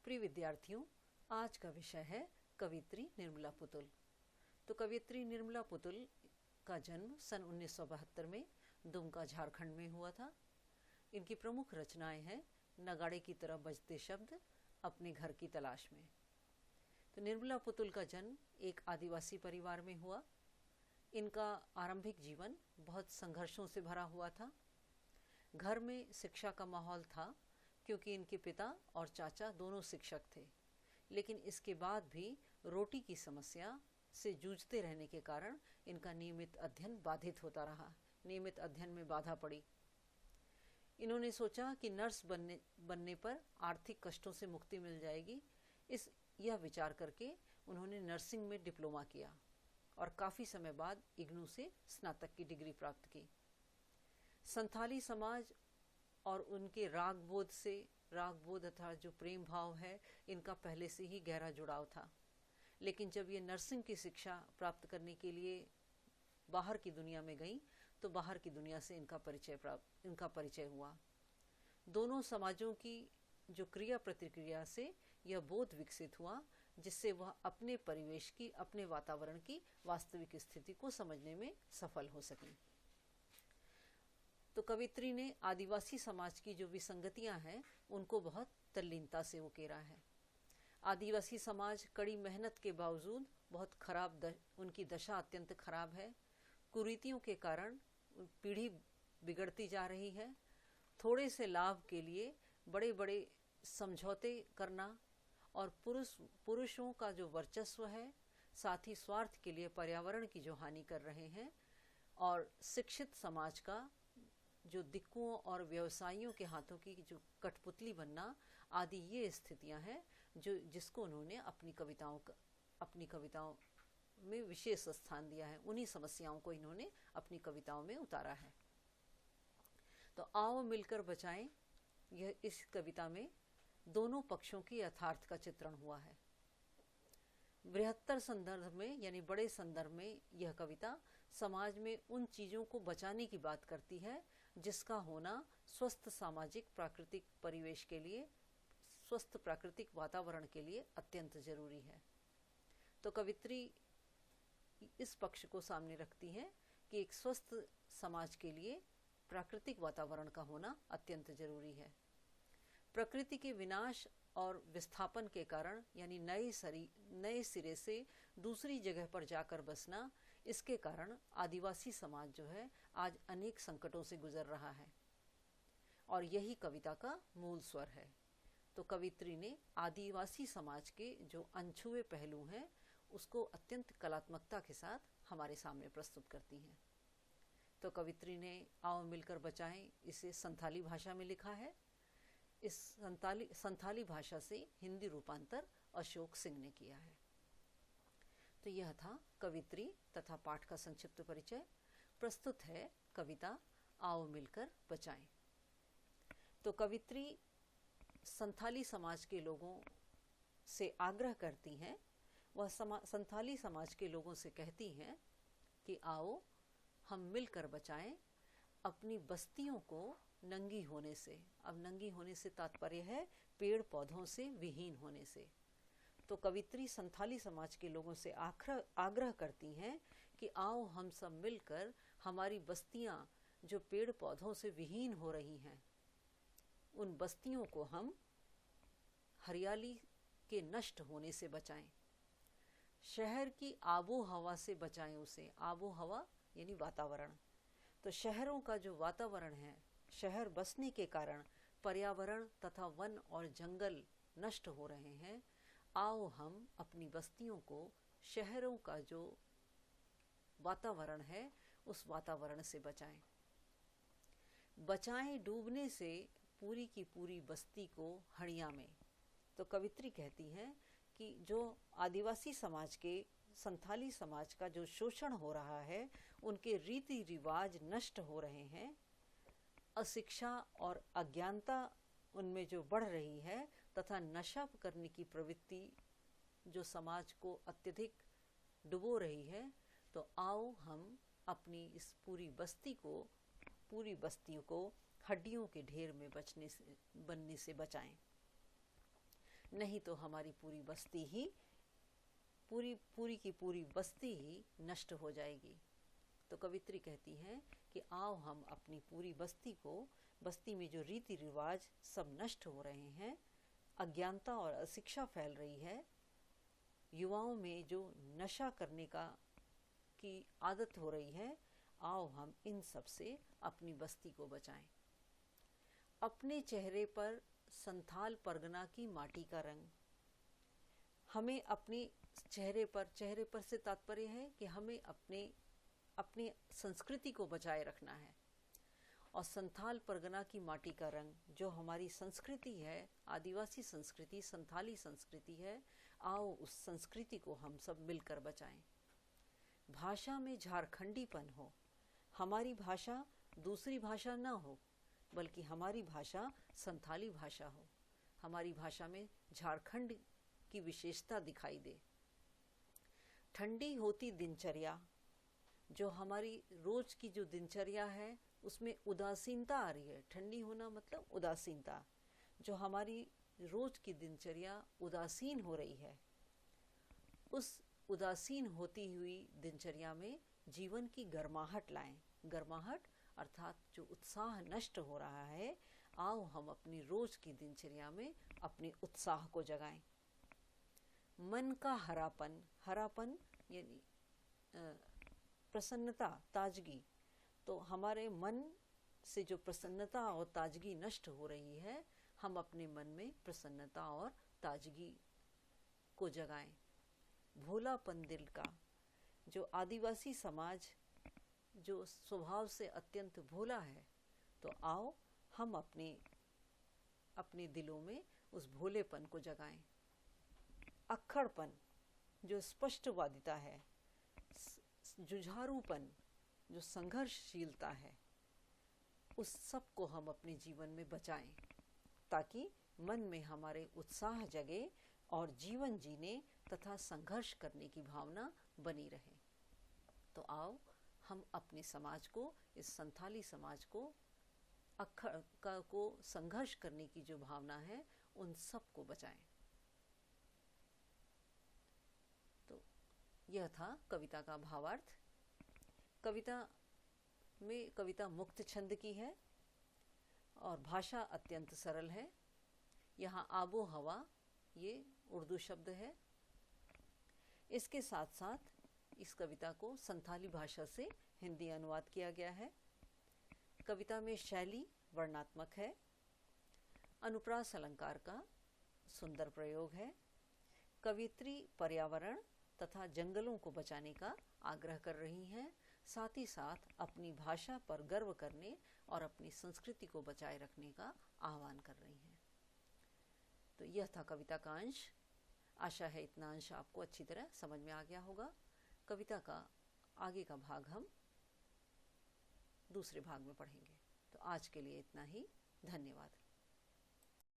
प्रिय विद्यार्थियों, आज का विषय है कवियत्री निर्मला पुतुल। तो कवियत्री निर्मला पुतुल का जन्म सन 1972 में दुमका, झारखंड में हुआ था। इनकी प्रमुख रचनाएं हैं नगाड़े की तरह बजते शब्द, अपने घर की तलाश में। तो निर्मला पुतुल का जन्म एक आदिवासी परिवार में हुआ। इनका आरंभिक जीवन बहुत संघर्षों से भरा हुआ था। घर में शिक्षा का माहौल था क्योंकि इनके पिता और चाचा दोनों शिक्षक थे, लेकिन इसके बाद भी रोटी की समस्या से जूझते रहने के कारण इनका नियमित अध्ययन बाधित होता रहा। नियमित अध्ययन में बाधा पड़ी। इन्होंने सोचा कि नर्स बनने पर आर्थिक कष्टों से मुक्ति मिल जाएगी। यह विचार करके उन्होंने नर्सिंग में डिप्लोमा किया और काफ़ी समय बाद इग्नू से स्नातक की डिग्री प्राप्त की। संथाली समाज और उनके रागबोध अर्थात जो प्रेम भाव है, इनका पहले से ही गहरा जुड़ाव था। लेकिन जब ये नर्सिंग की शिक्षा प्राप्त करने के लिए बाहर की दुनिया में गई तो बाहर की दुनिया से इनका परिचय हुआ। दोनों समाजों की जो क्रिया प्रतिक्रिया से यह बोध विकसित हुआ जिससे वह अपने परिवेश की, अपने वातावरण की वास्तविक स्थिति को समझने में सफल हो सकें। तो कवित्री ने आदिवासी समाज की जो विसंगतियां हैं उनको बहुत तल्लीनता से उकेरा है। आदिवासी समाज कड़ी मेहनत के बावजूद बहुत खराब उनकी दशा अत्यंत खराब है। कुरीतियों के कारण पीढ़ी बिगड़ती जा रही है। थोड़े से लाभ के लिए बड़े बड़े समझौते करना और पुरुषों का जो वर्चस्व है, साथ ही स्वार्थ के लिए पर्यावरण की जो हानि कर रहे हैं, और शिक्षित समाज का जो दिक्कुओं और व्यवसायियों के हाथों की जो कठपुतली बनना आदि, ये स्थितियां हैं जिसको उन्होंने अपनी कविताओं में विशेष स्थान दिया है। उन्हीं समस्याओं को इन्होंने अपनी कविताओं में उतारा है। तो आओ मिलकर बचाएं, यह इस कविता में दोनों पक्षों की यथार्थ का चित्रण हुआ है। बृहत्तर संदर्भ में यानी बड़े संदर्भ में यह कविता समाज में उन चीज़ों को बचाने की बात करती है जिसका होना स्वस्थ सामाजिक प्राकृतिक परिवेश के लिए, स्वस्थ प्राकृतिक वातावरण के लिए अत्यंत जरूरी है। तो कवित्री इस पक्ष को सामने रखती है कि एक स्वस्थ समाज के लिए प्राकृतिक वातावरण का होना अत्यंत जरूरी है। प्रकृति के विनाश और विस्थापन के कारण यानी नए सिरे से दूसरी जगह पर जाकर बसना, इसके कारण आदिवासी समाज जो है आज अनेक संकटों से गुजर रहा है और यही कविता का मूल स्वर है। तो कवित्री ने आदिवासी समाज के जो अनछुए पहलू हैं उसको अत्यंत कलात्मकता के साथ हमारे सामने प्रस्तुत करती हैं। तो कवित्री ने आओ मिलकर बचाएं इसे संथाली भाषा में लिखा है। इस संथाली भाषा से हिंदी रूपांतर अशोक सिंह ने किया है। तो यह था कवित्री तथा पाठ का संक्षिप्त परिचय। प्रस्तुत है कविता आओ मिलकर बचाएं। तो कवित्री संथाली समाज के लोगों से आग्रह करती हैं, वह संथाली समाज के लोगों से कहती हैं कि आओ हम मिलकर बचाएं अपनी बस्तियों को नंगी होने से। अब नंगी होने से तात्पर्य है पेड़ पौधों से विहीन होने से। तो कवित्री संथाली समाज के लोगों से आग्रह करती हैं कि आओ हम सब मिलकर हमारी बस्तियां जो पेड़ पौधों से विहीन हो रही हैं, उन बस्तियों को हम हरियाली के नष्ट होने से बचाएं। शहर की आबो हवा से बचाएं उसे। आबो हवा यानी वातावरण। तो शहरों का जो वातावरण है, शहर बसने के कारण पर्यावरण तथा वन और जंगल नष्ट हो रहे हैं। आओ हम अपनी बस्तियों को शहरों का जो वातावरण है उस वातावरण से बचाएं। बचाएं डूबने से पूरी की पूरी बस्ती को हड़िया में। तो कवित्री कहती है कि जो आदिवासी समाज के, संथाली समाज का जो शोषण हो रहा है, उनके रीति रिवाज नष्ट हो रहे हैं, अशिक्षा और अज्ञानता उनमें जो बढ़ रही है तथा नशा करने की प्रवृत्ति जो समाज को अत्यधिक डुबो रही है, तो आओ हम अपनी इस पूरी बस्तियों को हड्डियों के ढेर में बनने से बचाएं। नहीं तो हमारी पूरी बस्ती ही पूरी की पूरी बस्ती ही नष्ट हो जाएगी। तो कवित्री कहती हैं कि आओ हम अपनी पूरी बस्ती में जो रीति रिवाज सब नष्ट हो रहे हैं, अज्ञानता और अशिक्षा फैल रही है, युवाओं में जो नशा करने की आदत हो रही है, आओ हम इन सब से अपनी बस्ती को बचाएं। अपने चेहरे पर संथाल परगना की माटी का रंग, हमें अपने चेहरे पर से तात्पर्य है कि हमें अपनी संस्कृति को बचाए रखना है। और संथाल परगना की माटी का रंग, जो हमारी संस्कृति है, आदिवासी संस्कृति, संथाली संस्कृति है, आओ उस संस्कृति को हम सब मिलकर बचाएं। भाषा में झारखंडीपन हो, हमारी भाषा दूसरी भाषा ना हो, बल्कि हमारी भाषा संथाली भाषा हो, हमारी भाषा में झारखंड की विशेषता दिखाई दे। ठंडी होती दिनचर्या, जो हमारी रोज की जो दिनचर्या है उसमें उदासीनता आ रही है। ठंडी होना मतलब उदासीनता, जो हमारी रोज की दिनचर्या उदासीन हो रही है, उस उदासीन होती हुई दिनचर्या में जीवन की गर्माहट लाएं। गर्माहट अर्थात जो उत्साह नष्ट हो रहा है, आओ हम अपनी रोज की दिनचर्या में अपने उत्साह को जगाएं। मन का हरापन, हरापन यानी प्रसन्नता, ताजगी। तो हमारे मन से जो प्रसन्नता और ताजगी नष्ट हो रही है, हम अपने मन में प्रसन्नता और ताजगी को जगाएं। भोलापन दिल का, जो आदिवासी समाज जो स्वभाव से अत्यंत भोला है, तो आओ हम अपने दिलों में उस भोलेपन को जगाएं। अक्खड़पन, जो स्पष्टवादिता है, जुझारूपन, जो संघर्षशीलता है, उस सब को हम अपने जीवन में बचाएं, ताकि मन में हमारे उत्साह जगे और जीवन जीने तथा संघर्ष करने की भावना बनी रहे। तो आओ हम अपने समाज को, इस संथाली समाज को, को संघर्ष करने की जो भावना है, उन सब को बचाएं। तो यह था कविता का भावार्थ। कविता मुक्त छंद की है और भाषा अत्यंत सरल है। यहाँ आबो हवा ये उर्दू शब्द है। इसके साथ साथ इस कविता को संथाली भाषा से हिंदी अनुवाद किया गया है। कविता में शैली वर्णात्मक है। अनुप्रास अलंकार का सुंदर प्रयोग है। कवित्री पर्यावरण तथा जंगलों को बचाने का आग्रह कर रही हैं, साथ ही साथ अपनी भाषा पर गर्व करने और अपनी संस्कृति को बचाए रखने का आह्वान कर रही हैं। तो यह था कविता का अंश। आशा है इतना अंश आपको अच्छी तरह समझ में आ गया होगा। कविता का आगे का भाग हम दूसरे भाग में पढ़ेंगे। तो आज के लिए इतना ही। धन्यवाद।